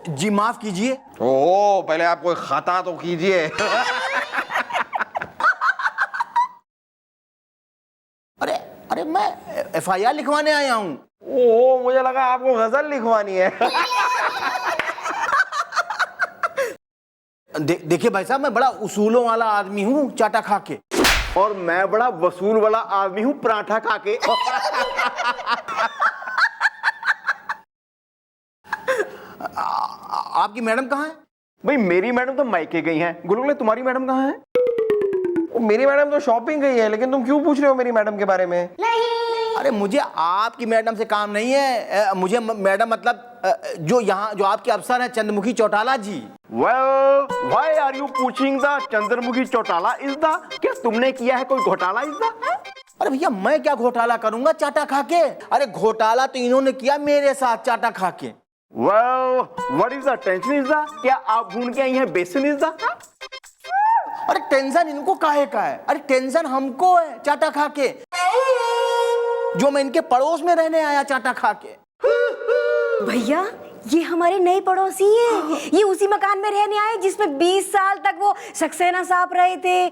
जी माफ कीजिए। ओहो, पहले आप कोई खता तो कीजिए। अरे अरे मैं FIR लिखवाने आया हूँ। ओहो, मुझे लगा आपको गजल लिखवानी है। देखिए भाई साहब, मैं बड़ा उसूलों वाला आदमी हूँ चाटा खा के। और मैं बड़ा वसूल वाला आदमी हूँ पराठा खा के। आपकी मैडम कहाँ है? भाई मेरी मैडम तो मायके गई हैं। गुलगुले तुम्हारी मैडम कहाँ है? मेरी मैडम तो शॉपिंग गई है, लेकिन तुम क्यों पूछ रहे हो मेरी मैडम के बारे में? अरे मुझे आपकी मैडम से काम नहीं है। मुझे मैडम मतलब जो यहाँ जो आपके अफसर हैं Chandramukhi Chautala ji. Well, why are you पूछिंग the Chandramukhi Chautala is the? क्या तुमने किया है कोई घोटाला इज द? अरे भैया मैं क्या घोटाला करूंगा चाटा खा के? अरे घोटाला तो इन्होंने किया मेरे साथ चाटा खा के। Well, what is the tension is the? क्या आप ढूंढ के आई हैं बेसन इज द? अरे टेंशन इनको काहे का है? अरे टेंशन हमको है चाटा खा के, जो मैं इनके पड़ोस में रहने आया चाटा खा के। भैया ये हमारे नए पड़ोसी हैं। ये उसी मकान में रहने आए जिसमें 20 साल तक वो सक्सेना साहब रहे थे।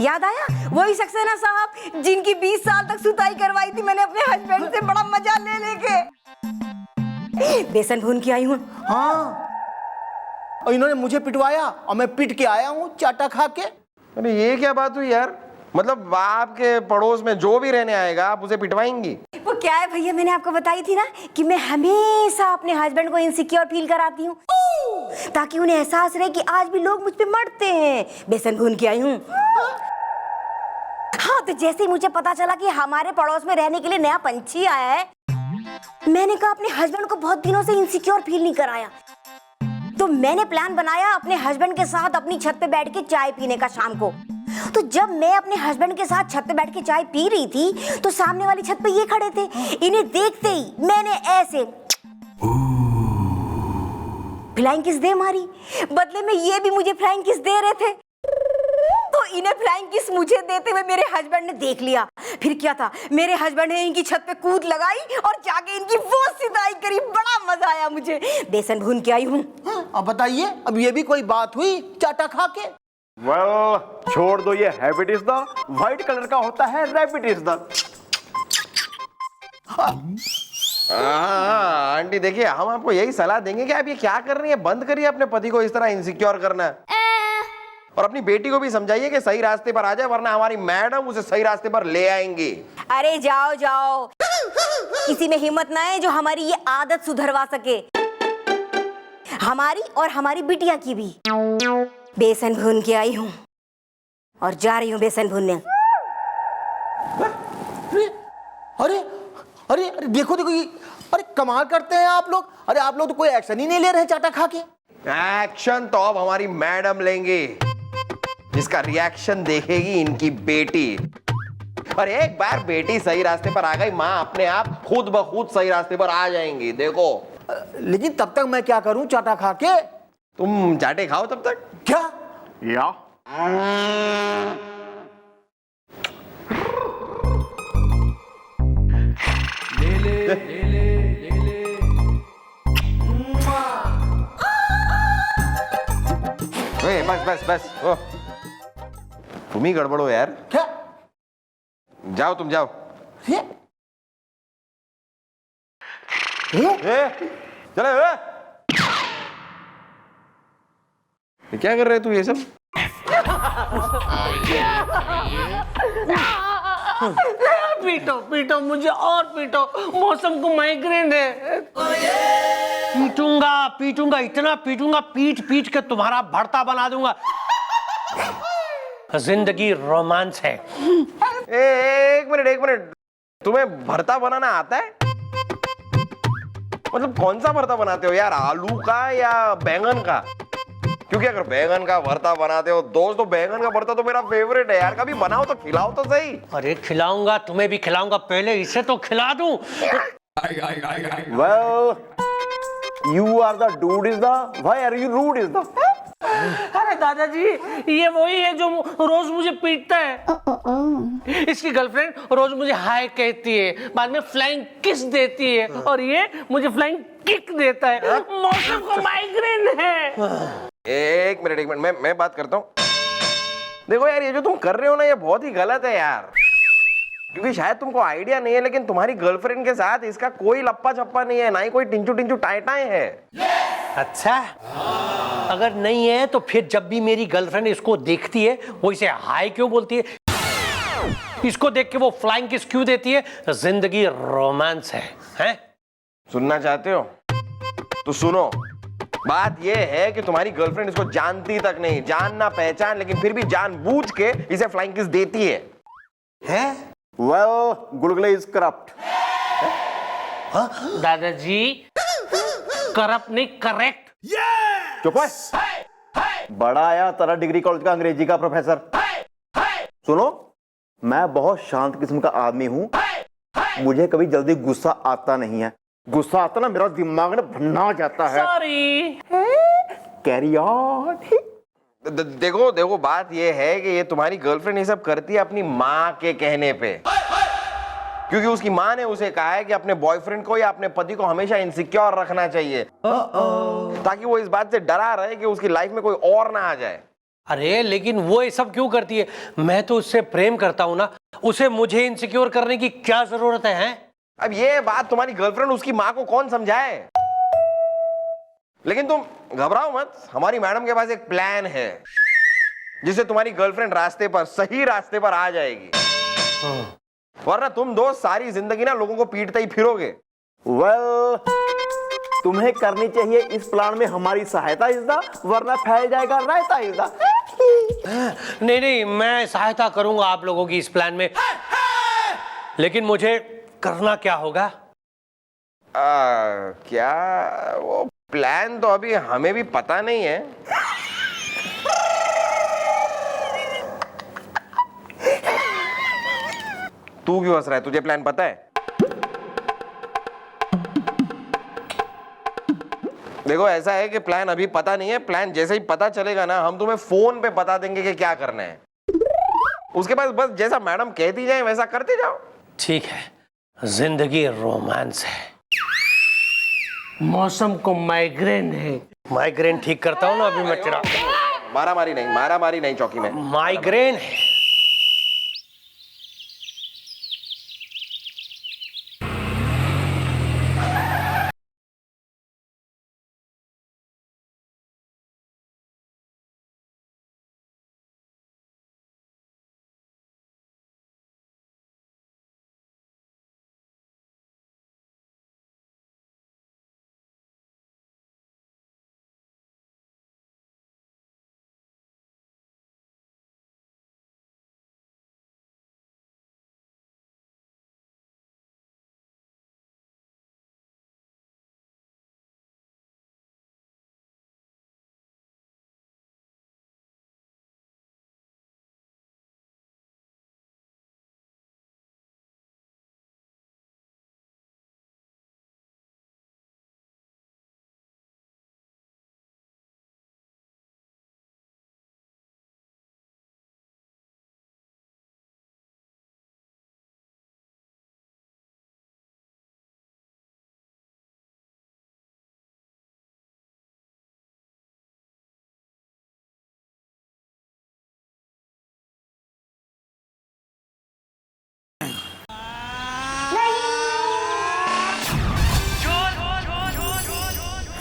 याद आया? वही सक्सेना साहब जिनकी 20 साल तक सुताई करवाई थी मैंने अपने हस्बैंड से बड़ा मजा ले लेके। बेसन भून के आई हूँ। हाँ, और इन्होंने मुझे पिटवाया और मैं पिट के आया हूँ चाटा खा के। अरे ये क्या बात हुई यार? मतलब आपके पड़ोस में जो भी रहने आएगा आप उसे पिटवाएंगी? वो क्या है भैया, मैंने आपको बताई थी ना कि मैं हमेशा अपने हस्बैंड को इनसिक्योर फील कराती हूँ, ताकि उन्हें एहसास रहे कि आज भी लोग मुझ पे मरते हैं। बेसन भून के आई हूँ। हाँ, तो जैसे ही मुझे पता चला कि हमारे पड़ोस में रहने के लिए नया पंछी आया है, मैंने कहा अपने हस्बैंड को बहुत दिनों से इनसिक्योर फील नहीं कराया, तो मैंने प्लान बनाया अपने हस्बैंड के साथ अपनी छत पे बैठ के चाय पीने का शाम को। तो जब मैं अपने हस्बैंड के साथ छत पे बैठ के चाय पी रही थी तो सामने वाली छत पे ये खड़े थे। इन्हें देखते ही मैंने ऐसे फ्लाइंग किस दे मारी, बदले में ये भी मुझे फ्लाइंग किस दे रहे थे। तो इन्हें फ्लाइंग किस मुझे देते हुए मेरे हस्बैंड ने देख लिया। फिर क्या था, मेरे हस्बैंड ने इनकी छत पे कूद लगाई और जाके इनकी वो सिताई करी। बड़ा मजा आया मुझे। बेसन भून के आई हूँ। अब बताइए, अब ये भी कोई बात हुई चाटा खा के? Well, छोड़ दो ये habit is the. White colour का होता है रैबिट इज द। आंटी देखिए, हम आपको यही सलाह देंगे कि आप ये क्या कर रही हैं, बंद करिए अपने पति को इस तरह इनसिक्योर करना। और अपनी बेटी को भी समझाइए कि सही रास्ते पर आ जाए, वरना हमारी मैडम उसे सही रास्ते पर ले आएंगी। अरे जाओ जाओ, किसी में हिम्मत ना है जो हमारी ये आदत सुधरवा सके, हमारी और हमारी बिटिया की भी। बेसन भून के आई हूँ और जा रही हूँ बेसन भूनने। अरे अरे अरे देखो देखो ये, अरे कमाल करते हैं आप लोग। अरे आप लोग तो कोई एक्शन ही नहीं ले रहे चाटा खा के। एक्शन तो अब हमारी मैडम लेंगे, जिसका रिएक्शन देखेगी इनकी बेटी। और एक बार बेटी सही रास्ते पर आ गई, माँ अपने आप खुद ब खुद सही रास्ते पर आ जाएंगी। देखो। लेकिन तब तक मैं क्या करूं चाटा खा के? तुम चाटे खाओ तब तक। क्या? या बस बस बस, तुम ही गड़बड़ हो यार। क्या? जाओ तुम जाओ। ये? चले। क्या कर रहे तू ये सब? पीटो पीटो मुझे और पीटो, मौसम को माइग्रेन है। पीटूंगा पीटूंगा, इतना पीटूंगा, पीट पीट के तुम्हारा भरता बना दूंगा। जिंदगी रोमांस है। एक मिनट, तुम्हें भरता बनाना आता है? मतलब कौन सा भरता बनाते हो यार, आलू का या बैंगन का? क्योंकि अगर बैंगन का भरता बनाते हो दोस्त, तो बैंगन का भरता तो मेरा फेवरेट है यार। कभी बनाओ तो खिलाओ तो सही। अरे खिलाऊंगा, तुम्हें भी खिलाऊंगा, पहले इसे तो खिला दूं। well, you are the dude is the. Why are you rude is the? अरे दादाजी, ये वही है जो रोज मुझे पीटता है। इसकी गर्लफ्रेंड रोज मुझे हाय कहती है, बाद में फ्लाइंग किस देती है, और ये मुझे फ्लाइंग किक देता है। मौसम को माइग्रेन है। एक मिनट मैं बात करता हूँ। देखो यार, ये जो तुम कर रहे हो ना, ये बहुत ही गलत है यार। क्योंकि शायद तुमको आइडिया नहीं है, लेकिन तुम्हारी गर्लफ्रेंड के साथ इसका कोई लप्पा छप्पा नहीं है, ना ही कोई टिंचू टिंचू टाइटाए है। अच्छा, अगर नहीं है तो फिर जब भी मेरी गर्लफ्रेंड इसको देखती है वो इसे हाय क्यों बोलती है? इसको देख के वो फ्लाइंग किस क्यों देती है? जिंदगी रोमांस है? सुनना चाहते हो तो सुनो। बात ये है कि तुम्हारी गर्लफ्रेंड इसको जानती तक नहीं, जान ना पहचान, लेकिन फिर भी जानबूझ के इसे फ्लाइंग किस देती है। Well, Gulgule is corrupt. दादाजी, करप्ट नहीं, करेक्ट। चुप है। बड़ा आया तेरा डिग्री कॉलेज का अंग्रेजी का प्रोफेसर। सुनो, मैं बहुत शांत किस्म का आदमी हूं, मुझे कभी जल्दी गुस्सा आता नहीं है। गुस्सा आता ना मेरा दिमाग ना भन्ना जाता है। सॉरी। Carry on. देखो बात ये है कि ये तुम्हारी गर्लफ्रेंड ये सब करती है अपनी माँ के कहने पे, क्योंकि उसकी माँ ने उसे कहा है कि अपने बॉयफ्रेंड को या अपने पति को हमेशा इनसिक्योर रखना चाहिए, ताकि वो इस बात से डरा रहे कि उसकी लाइफ में कोई और ना आ जाए। अरे लेकिन वो ये सब क्यों करती है? मैं तो उससे प्रेम करता हूं ना, उसे मुझे इनसिक्योर करने की क्या जरूरत है? अब ये बात तुम्हारी गर्लफ्रेंड उसकी माँ को कौन समझाए? लेकिन तुम घबराओ मत, हमारी मैडम के पास एक प्लान है जिससे तुम्हारी गर्लफ्रेंड सही रास्ते पर आ जाएगी। वरना तुम दो सारी जिंदगी ना लोगों को पीटते ही फिरोगे। वेल, तुम्हें करनी चाहिए इस प्लान में हमारी सहायता इज़दा, वरना फैल जाएगा रायता इज़दा। नहीं, मैं सहायता करूंगा आप लोगों की इस प्लान में, लेकिन मुझे करना क्या होगा? क्या वो प्लान तो अभी हमें भी पता नहीं है। तू क्यों हंस रहा है? तुझे प्लान पता है? देखो ऐसा है कि प्लान अभी पता नहीं है, प्लान जैसे ही पता चलेगा ना, हम तुम्हें फोन पे बता देंगे कि क्या करना है। उसके बाद बस जैसा मैडम कहती जाए वैसा करते जाओ। ठीक है, जिंदगी रोमांस है। मौसम को माइग्रेन है। माइग्रेन ठीक करता हूँ ना अभी मैं तेरा। मारामारी नहीं चौकी में। माइग्रेन है।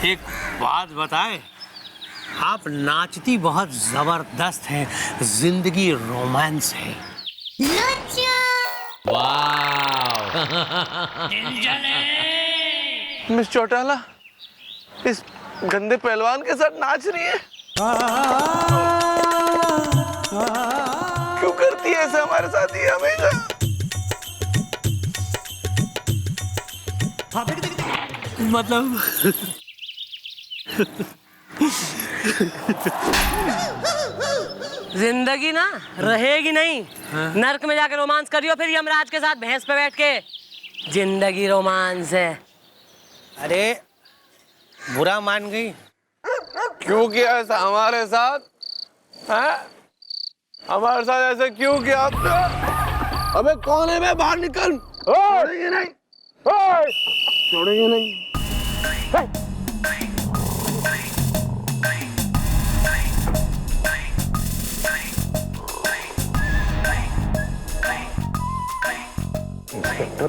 एक बात बताएं, आप नाचती बहुत जबरदस्त है। जिंदगी रोमांस है। मिस चौटाला इस गंदे पहलवान के साथ नाच रही है। क्यों करती है ऐसा हमारे साथ ही हमेशा? मतलब जिंदगी ना रहेगी नहीं। नर्क में जाके रोमांस करियो फिर यमराज के साथ भैंस पे बैठ के। जिंदगी रोमांस है। अरे बुरा मान गई? क्यों किया ऐसा हमारे साथ? हैं? हमारे साथ ऐसा क्यों किया आपने? अबे कौन है? मैं बाहर निकल। छोड़ेंगे नहीं, छोड़ेंगे नहीं।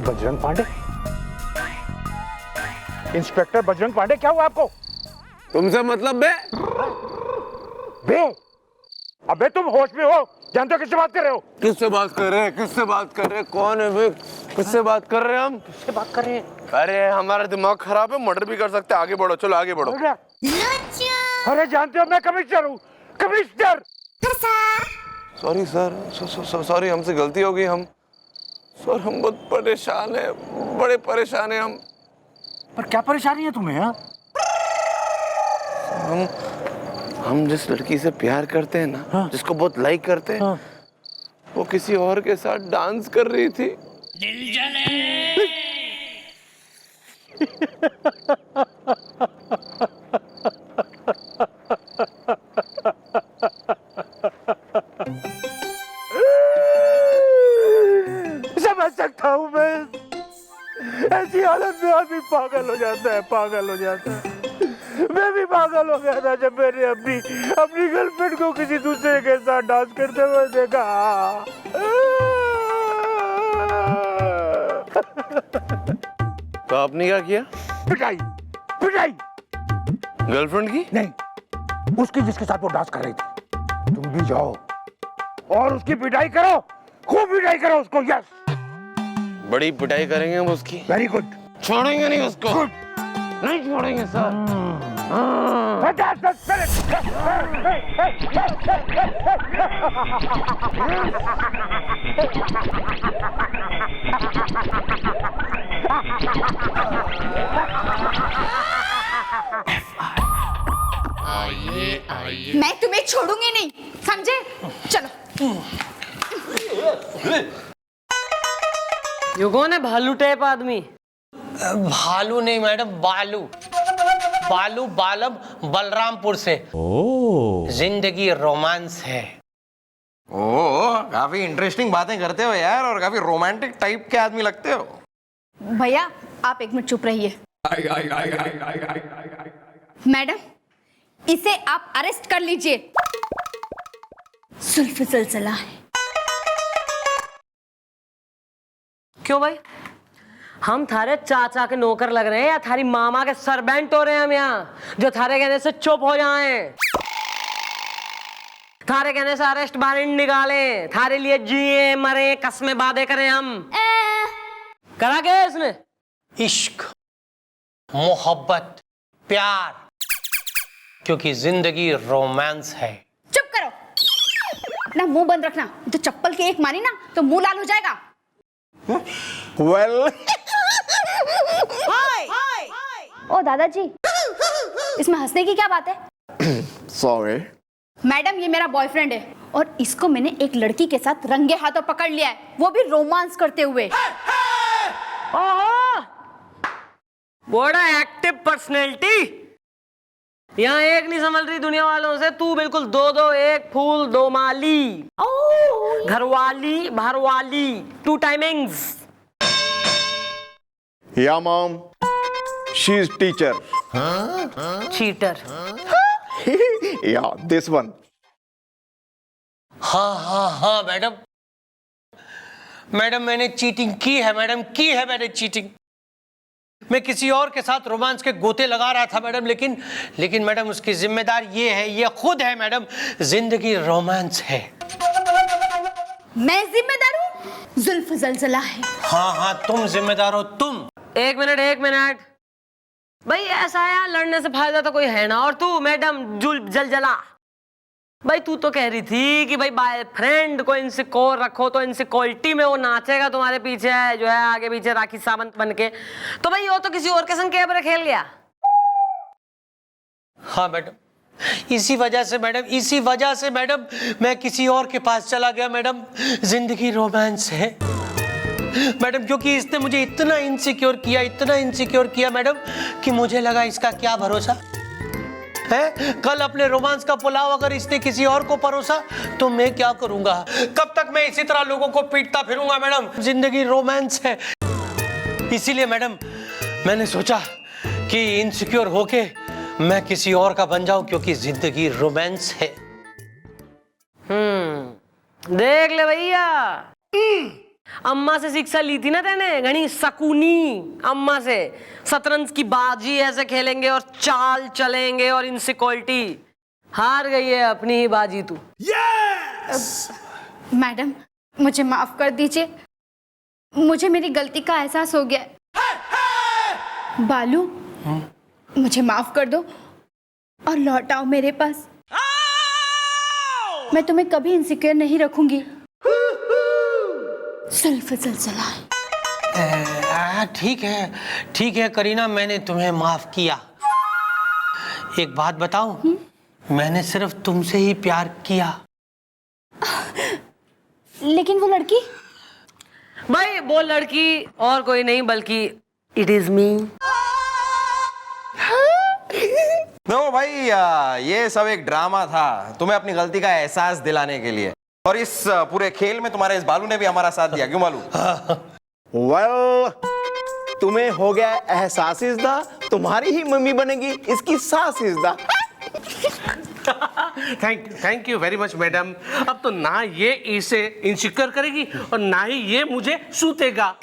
बजरंग पांडे, इंस्पेक्टर बजरंग पांडे, क्या हुआ आपको? तुमसे मतलब बे? बे? अबे तुम होश में हो? जानते हो किससे बात कर रहे हो? किससे बात कर रहे हैं? किससे बात कर रहे हैं? कौन है बे? किससे बात कर रहे हैं हम? किससे बात कर रहे हैं? अरे हमारा दिमाग खराब है, मर्डर भी कर सकते हैं। आगे बढ़ो, चलो आगे बढ़ो। अरे जानते हो मैं कमिश्नर हूँ, कमिश्नर। सॉरी सर, सॉरी, हमसे गलती हो गई। हम सर, हम बहुत परेशान है, बड़े परेशान है हम। पर क्या परेशानी है तुम्हें? हाँ, हम जिस लड़की से प्यार करते हैं ना, हाँ? जिसको बहुत लाइक करते हैं, हाँ? वो किसी और के साथ डांस कर रही थी। समझ सकता हूँ मैं, ऐसी हालत में आदमी पागल हो जाता है, पागल हो जाता है। मैं भी पागल हो गया था जब मैंने अपनी गर्लफ्रेंड को किसी दूसरे के साथ डांस करते हुए देखा। तो आपने क्या किया? पिटाई, पिटाई। गर्लफ्रेंड की? नहीं, उसकी जिसके साथ वो डांस कर रही थी। तुम भी जाओ और उसकी पिटाई करो, खूब पिटाई करो उसको। यस, बड़ी पिटाई करेंगे हम उसकी। Very good. छोड़ेंगे नहीं उसको, नहीं छोड़ेंगे सर। मैं तुम्हें छोड़ूंगी नहीं, समझे? चलो। ये कौन है भालू टाइप आदमी? भालू नहीं मैडम, बालू। बालू बालब बलरामपुर से। जिंदगी रोमांस है। ओह, काफी इंटरेस्टिंग बातें करते हो यार, और काफी रोमांटिक टाइप के आदमी लगते हो। भैया आप एक मिनट चुप रहिए। मैडम, इसे आप अरेस्ट कर लीजिए। जुल्फ ज़लज़ला है। क्यों भाई, हम थारे चाचा के नौकर लग रहे हैं या थारी मामा के सर्वेंट हो रहे हैं हम यहाँ, जो थारे कहने से चुप हो जाएं, थारे कहने से अरेस्ट वारंट निकालें, थारे लिए जिए मरे कस्में वादे करें हम? करा क्या इसने? इश्क, मोहब्बत, प्यार, क्योंकि जिंदगी रोमांस है। चुप करो, अपना मुंह बंद रखना। तो चप्पल की एक मारी ना तो मुंह लाल हो जाएगा। वेल, ओ दादाजी, इसमें हंसने की क्या बात है? सॉरी। मैडम, ये मेरा बॉयफ्रेंड है और इसको मैंने एक लड़की के साथ रंगे हाथों पकड़ लिया है, वो भी रोमांस करते हुए। बड़ा एक्टिव पर्सनैलिटी। यहाँ एक नहीं संभल रही दुनिया वालों से, तू बिल्कुल दो दो, एक फूल दो माली, घरवाली भरवाली, 2 टाइमिंग्स। या mom, she is teacher. Cheater. या दिस वन। हाँ हाँ हाँ मैडम, मैडम मैंने चीटिंग की है, मैडम की है मैंने चीटिंग। मैं किसी और के साथ रोमांस के गोते लगा रहा था मैडम, लेकिन मैडम उसकी जिम्मेदार ये है, ये खुद है मैडम। जिंदगी रोमांस है। मैं जिम्मेदार हूँ? जुल्फ ज़लज़ला है। हाँ हाँ, तुम जिम्मेदार हो, तुम। एक मिनट भाई, ऐसा है यार, लड़ने से फायदा तो कोई है ना। और तू मैडम जलजला भाई, तू तो कह रही थी कि भाई बॉयफ्रेंड को इनसिक्योर रखो, तो इनसिक्योरिटी में वो नाचेगा तुम्हारे पीछे, जो है आगे पीछे राखी सावंत बन के। तो भाई वो तो किसी और के संग कैमरे खेल गया। हाँ मैडम, इसी वजह से मैडम मैं किसी और के पास चला गया मैडम। जिंदगी रोमांस है मैडम, क्योंकि इसने मुझे इतना इनसिक्योर किया मैडम, कि मुझे लगा इसका क्या भरोसा है। कल अपने रोमांस का पुलाव अगर इसने किसी और को परोसा तो मैं क्या करूंगा? कब तक मैं इसी तरह लोगों को पीटता फिरूंगा मैडम? जिंदगी रोमांस है। इसीलिए मैडम मैंने सोचा कि इनसिक्योर होके मैं किसी और का बन जाऊं, क्योंकि जिंदगी रोमांस है। देख ले भैया, अम्मा से शिक्षा ली थी ना तेने, घनी सकूनी अम्मा से। शतरंज की बाजी ऐसे खेलेंगे और चाल चलेंगे और इनसिक्योरिटी। हार गई है अपनी ही बाजी तू। मैडम मुझे माफ कर दीजिए, मुझे मेरी गलती का एहसास हो गया है। बालू मुझे माफ कर दो और लौट आओ मेरे पास। मैं तुम्हें कभी इनसिक्योर नहीं रखूंगी। ठीक है करीना, मैंने तुम्हें माफ किया। एक बात बताऊं, मैंने सिर्फ तुमसे ही प्यार किया। लेकिन वो लड़की? भाई वो लड़की और कोई नहीं बल्कि इट इज मी। नो भाई, ये सब एक ड्रामा था तुम्हें अपनी गलती का एहसास दिलाने के लिए। और इस पूरे खेल में तुम्हारे इस बालू ने भी हमारा साथ दिया, क्यों बालू? वेल, तुम्हें हो गया एहसास इज़्दा, तुम्हारी ही मम्मी बनेगी इसकी सास इज़्दा। Thank you very much madam. अब तो ना ये इसे इनसिक्योर करेगी और ना ही ये मुझे सूतेगा।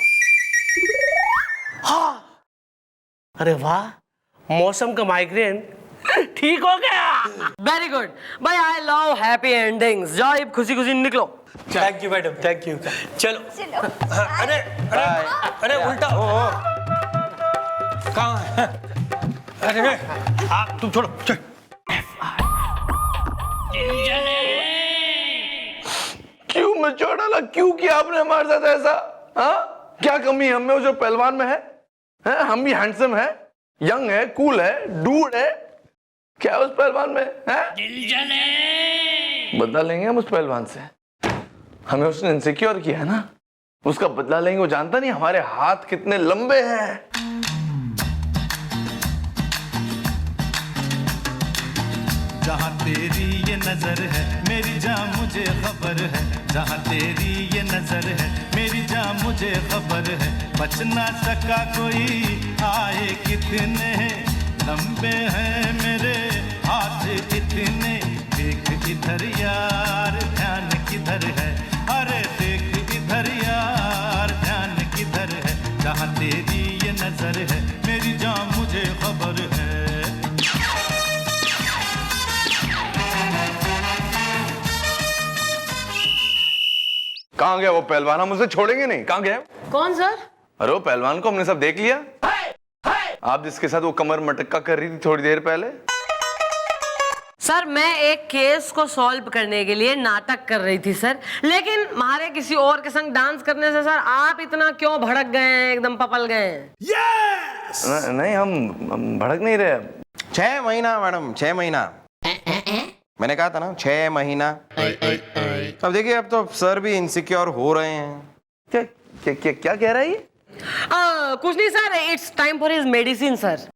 हाँ, अरे वाह, मौसम का माइग्रेन ठीक हो गया। वेरी गुड भाई, आई लव हैप्पी एंडिंग्स। जाओ अब खुशी खुशी निकलो। Thank you madam, thank you. चलो। अरे अरे अरे उल्टा कहाँ है? अरे आप तुम छोड़ो। चल। क्यों मचोड़ डाला? क्यों किया आपने हमारे साथ ऐसा? हाँ, क्या कमी है हमें जो पहलवान में है? हम भी हैंडसम है, यंग है, कूल है, डूड है। क्या उस पहलवान में है? बदला लेंगे हम उस पहलवान से। हमें उसने इनसिक्योर किया है ना, उसका बदला लेंगे। वो जानता नहीं हमारे हाथ कितने लंबे हैं। जहाँ तेरी ये नजर है मेरी जान मुझे खबर है। जहाँ तेरी ये नजर है मेरी जान मुझे खबर है। बच ना सका कोई, आए कितने लंबे हैं मेरे हाथ इतने। देख इधर यार ध्यान किधर है, अरे देख इधर यार ध्यान किधर है। जहाँ तेरी ये नजर है मेरी जान मुझे खबर है। कहाँ गया वो पहलवान? हम उसे छोड़ेंगे नहीं। कहाँ गया? कौन सर? अरे वो पहलवान को हमने सब देख लिया। आप जिसके साथ वो कमर मटक्का कर रही थी थोड़ी देर पहले। सर मैं एक केस को सॉल्व करने के लिए नाटक कर रही थी सर, लेकिन हमारे किसी और के संग डांस करने से सर आप इतना क्यों भड़क गए हैं, एकदम पपल गए हैं? नहीं, हम भड़क नहीं रहे। 6 महीना मैडम, 6 महीना। मैंने कहा था ना 6 महीना। अब देखिए, अब तो सर भी इनसिक्योर हो रहे हैं। क्या कह रहा है ये? कुछ नहीं sir, it's time for his medicine sir.